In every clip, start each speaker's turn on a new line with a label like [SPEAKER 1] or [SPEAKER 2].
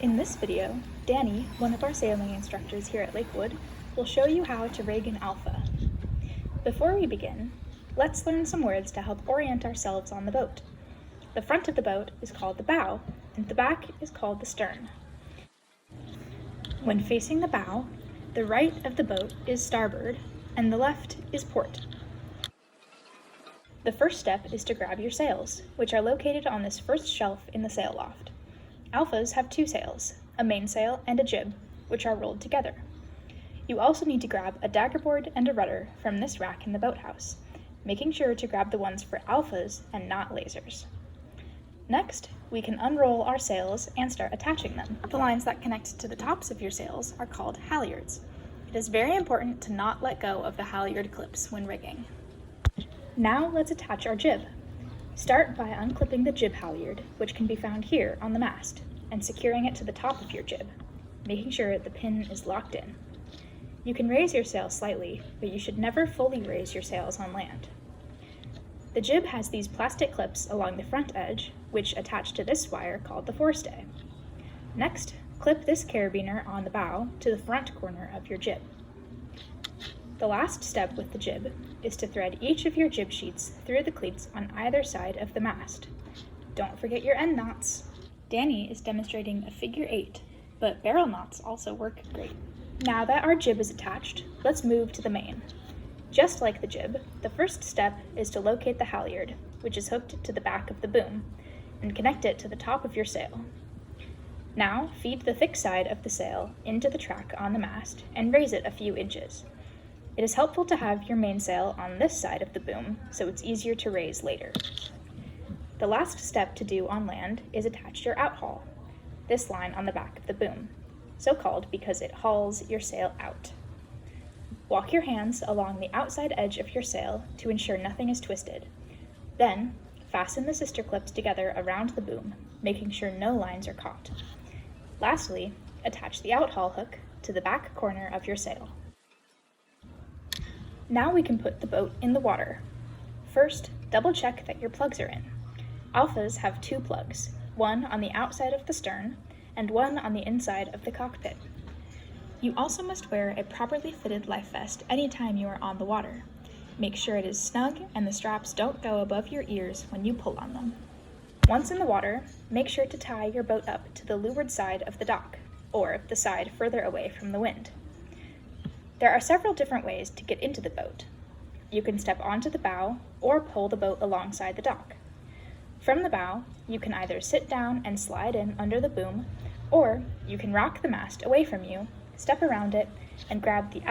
[SPEAKER 1] In this video, Danny, one of our sailing instructors here at Lakewood, will show you how to rig an alpha. Before we begin, let's learn some words to help orient ourselves on the boat. The front of the boat is called the bow, and the back is called the stern. When facing the bow, the right of the boat is starboard, and the left is port. The first step is to grab your sails, which are located on this first shelf in the sail loft. Alphas have two sails, a mainsail and a jib, which are rolled together. You also need to grab a daggerboard and a rudder from this rack in the boathouse, making sure to grab the ones for alphas and not lasers. Next, we can unroll our sails and start attaching them. The lines that connect to the tops of your sails are called halyards. It is very important to not let go of the halyard clips when rigging. Now let's attach our jib. Start by unclipping the jib halyard, which can be found here on the mast, and securing it to the top of your jib, making sure the pin is locked in. You can raise your sail slightly, but you should never fully raise your sails on land. The jib has these plastic clips along the front edge, which attach to this wire called the forestay. Next, clip this carabiner on the bow to the front corner of your jib. The last step with the jib is to thread each of your jib sheets through the cleats on either side of the mast. Don't forget your end knots. Danny is demonstrating a figure 8, but barrel knots also work great. Now that our jib is attached, let's move to the main. Just like the jib, the first step is to locate the halyard, which is hooked to the back of the boom, and connect it to the top of your sail. Now feed the thick side of the sail into the track on the mast and raise it a few inches. It is helpful to have your mainsail on this side of the boom, so it's easier to raise later. The last step to do on land is attach your outhaul, this line on the back of the boom, so called because it hauls your sail out. Walk your hands along the outside edge of your sail to ensure nothing is twisted. Then, fasten the sister clips together around the boom, making sure no lines are caught. Lastly, attach the outhaul hook to the back corner of your sail. Now we can put the boat in the water. First, double check that your plugs are in. Alphas have two plugs, one on the outside of the stern and one on the inside of the cockpit. You also must wear a properly fitted life vest anytime you are on the water. Make sure it is snug and the straps don't go above your ears when you pull on them. Once in the water, make sure to tie your boat up to the leeward side of the dock, or the side further away from the wind. There are several different ways to get into the boat. You can step onto the bow or pull the boat alongside the dock. From the bow, you can either sit down and slide in under the boom, or you can rock the mast away from you, step around it, and grab the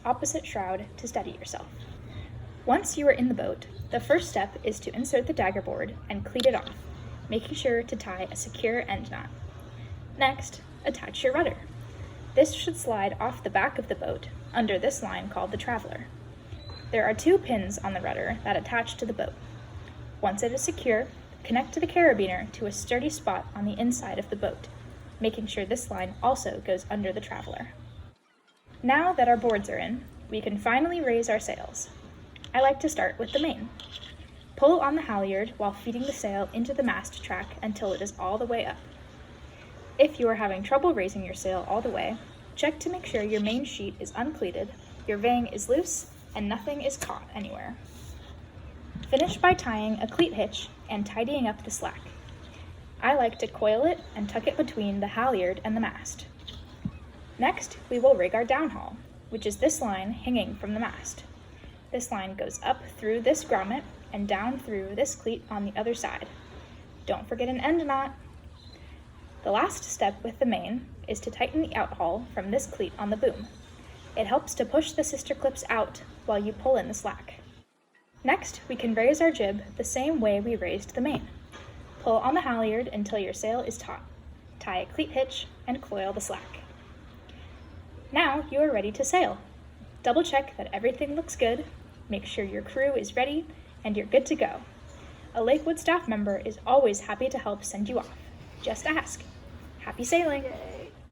[SPEAKER 1] opposite shroud to steady yourself. Once you are in the boat, the first step is to insert the daggerboard and cleat it off, making sure to tie a secure end knot. Next, attach your rudder. This should slide off the back of the boat under this line called the traveler. There are two pins on the rudder that attach to the boat. Once it is secure, connect to the carabiner to a sturdy spot on the inside of the boat, making sure this line also goes under the traveler. Now that our boards are in, we can finally raise our sails. I like to start with the main. Pull on the halyard while feeding the sail into the mast track until it is all the way up. If you are having trouble raising your sail all the way, check to make sure your main sheet is uncleated, your vang is loose, and nothing is caught anywhere. Finish by tying a cleat hitch and tidying up the slack. I like to coil it and tuck it between the halyard and the mast. Next, we will rig our downhaul, which is this line hanging from the mast. This line goes up through this grommet and down through this cleat on the other side. Don't forget an end knot. The last step with the main is to tighten the outhaul from this cleat on the boom. It helps to push the sister clips out while you pull in the slack. Next, we can raise our jib the same way we raised the main. Pull on the halyard until your sail is taut. Tie a cleat hitch and coil the slack. Now you are ready to sail. Double check that everything looks good, make sure your crew is ready, and you're good to go. A Lakewood staff member is always happy to help send you off. Just ask. Happy sailing!